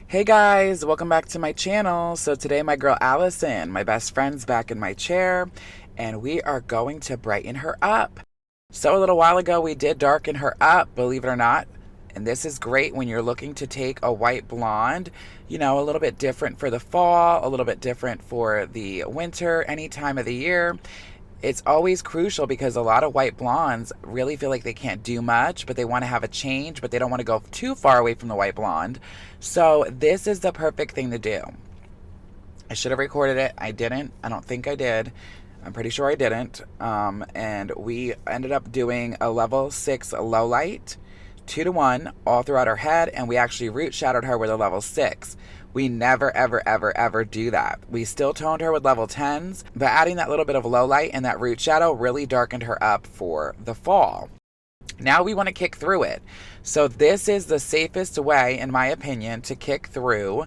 Hey guys, welcome back to my channel. So today my girl Allison, my best friend's back in my chair, and we are going to brighten her up. So a little while ago we did darken her up, believe it or not. And this is great when you're looking to take a white blonde, a little bit different for the fall, a little bit different for the winter, any time of the year. It's always crucial because a lot of white blondes really feel like they can't do much, but they want to have a change, but they don't want to go too far away from the white blonde. So this is the perfect thing to do. I should have recorded it. I didn't. I don't think I did. I'm pretty sure I didn't. And we ended up doing a level 6 low light, 2-to-1, all throughout her head, and we actually root shadowed her with a level 6. We never, ever, ever, ever do that. We still toned her with level 10s, but adding that little bit of low light and that root shadow really darkened her up for the fall. Now we want to kick through it. So this is the safest way, in my opinion, to kick through,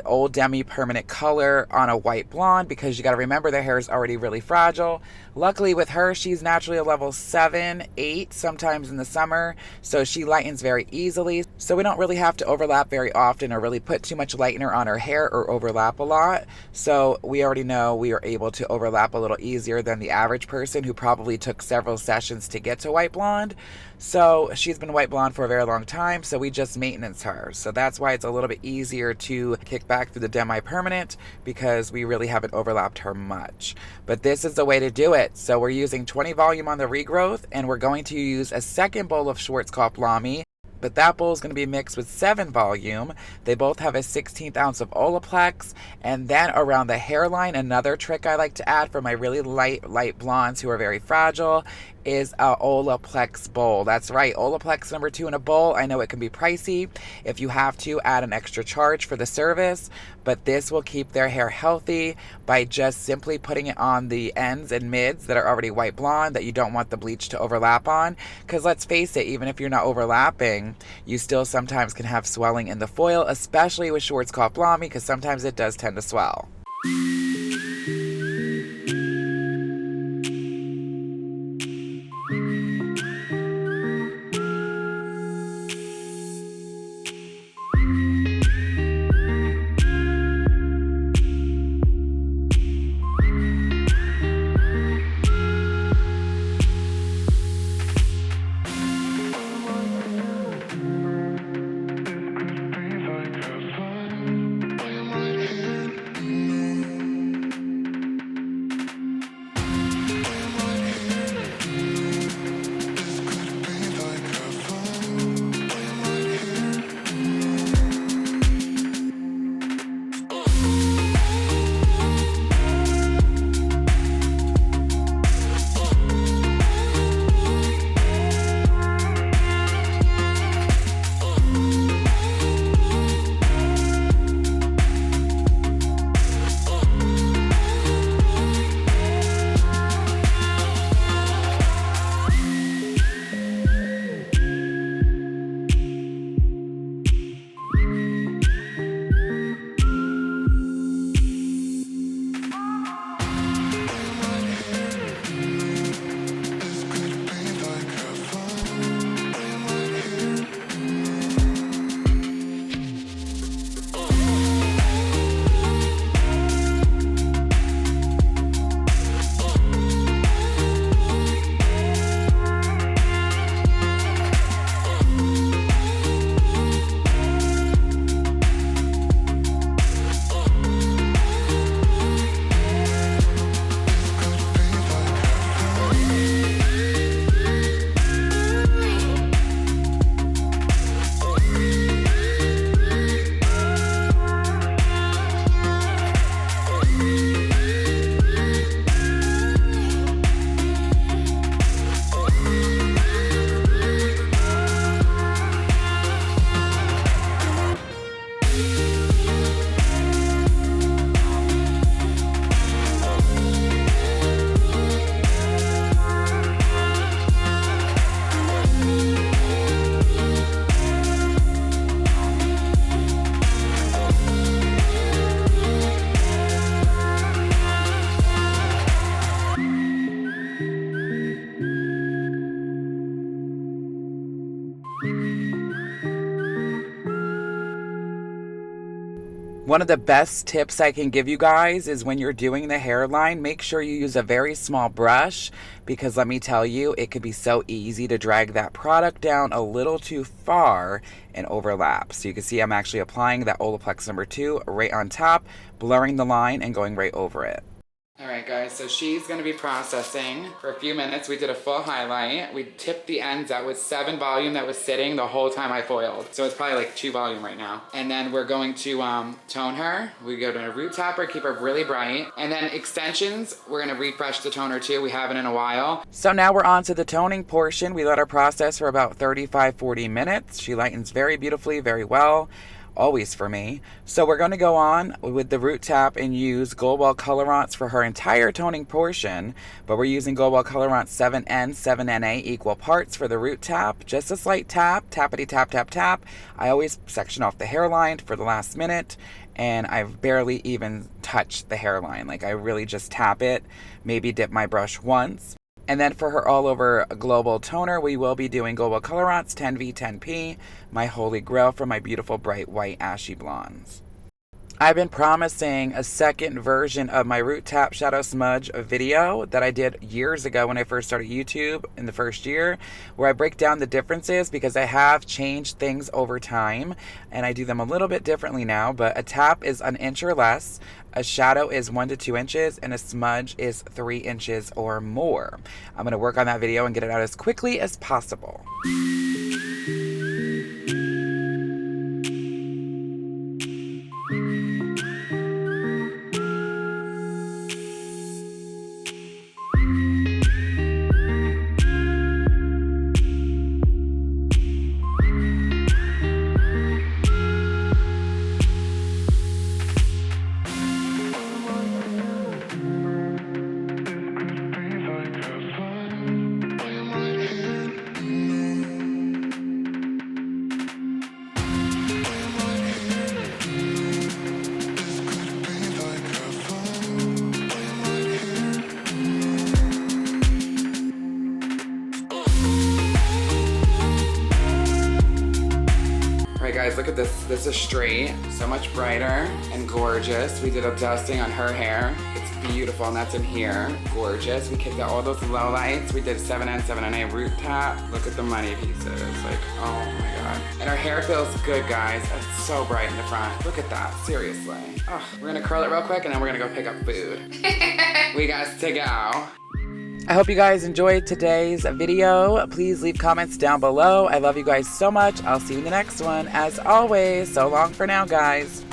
old demi-permanent color on a white blonde, because you got to remember their hair is already really fragile. Luckily with her, she's naturally a level 7, 8, sometimes in the summer, so she lightens very easily. So we don't really have to overlap very often or really put too much lightener on her hair or overlap a lot. So we already know we are able to overlap a little easier than the average person who probably took several sessions to get to white blonde. So she's been white blonde for a very long time, so we just maintenance her. So that's why it's a little bit easier to kick back through the demi-permanent, because we really haven't overlapped her much. But this is the way to do it. So we're using 20 volume on the regrowth, and we're going to use a second bowl of Schwarzkopf Lamy, but that bowl is going to be mixed with 7 volume. They both have a 1/16 ounce of Olaplex. And then around the hairline, another trick I like to add for my really light blondes who are very fragile is a Olaplex bowl. That's right, Olaplex number 2 in a bowl. I know it can be pricey. If you have to, add an extra charge for the service, but this will keep their hair healthy by just simply putting it on the ends and mids that are already white blonde that you don't want the bleach to overlap on. Because let's face it, even if you're not overlapping, you still sometimes can have swelling in the foil, especially with Schwarzkopf Lamy, because sometimes it does tend to swell. One of the best tips I can give you guys is when you're doing the hairline, make sure you use a very small brush, because let me tell you, it could be so easy to drag that product down a little too far and overlap. So you can see I'm actually applying that Olaplex number 2 right on top, blurring the line and going right over it. Alright guys, so she's going to be processing for a few minutes. We did a full highlight. We tipped the ends out with 7 volume that was sitting the whole time I foiled. So it's probably like 2 volume right now. And then we're going to tone her. We go to a root topper, keep her really bright. And then extensions, we're going to refresh the toner too. We haven't in a while. So now we're on to the toning portion. We let her process for about 35-40 minutes. She lightens very beautifully, very well. Always for me. So we're going to go on with the root tap and use Goldwell Colorance for her entire toning portion, but we're using Goldwell Colorance 7N, 7NA equal parts for the root tap. Just a slight tap, tappity tap, tap, tap. I always section off the hairline for the last minute, and I've barely even touched the hairline. Like I really just tap it, maybe dip my brush once. And then for her all over global toner, we will be doing Goldwell Colorance 10V 10P, my holy grail for my beautiful bright white ashy blondes. I've been promising a second version of my root tap shadow smudge video that I did years ago when I first started YouTube in the first year, where I break down the differences because I have changed things over time and I do them a little bit differently now. But a tap is an inch or less, a shadow is 1 to 2 inches, and a smudge is 3 inches or more. I'm going to work on that video and get it out as quickly as possible. Guys, look at this. This is straight, so much brighter and gorgeous. We did a dusting on her hair. It's beautiful, and that's in here. Gorgeous. We kicked out all those low lights. We did 7N, 7NA root tap. Look at the money pieces. Like, oh my god. And her hair feels good, guys. It's so bright in the front. Look at that. Seriously. Oh, we're gonna curl it real quick, and then we're gonna go pick up food. We got to go. I hope you guys enjoyed today's video. Please leave comments down below. I love you guys so much. I'll see you in the next one. As always, so long for now, guys.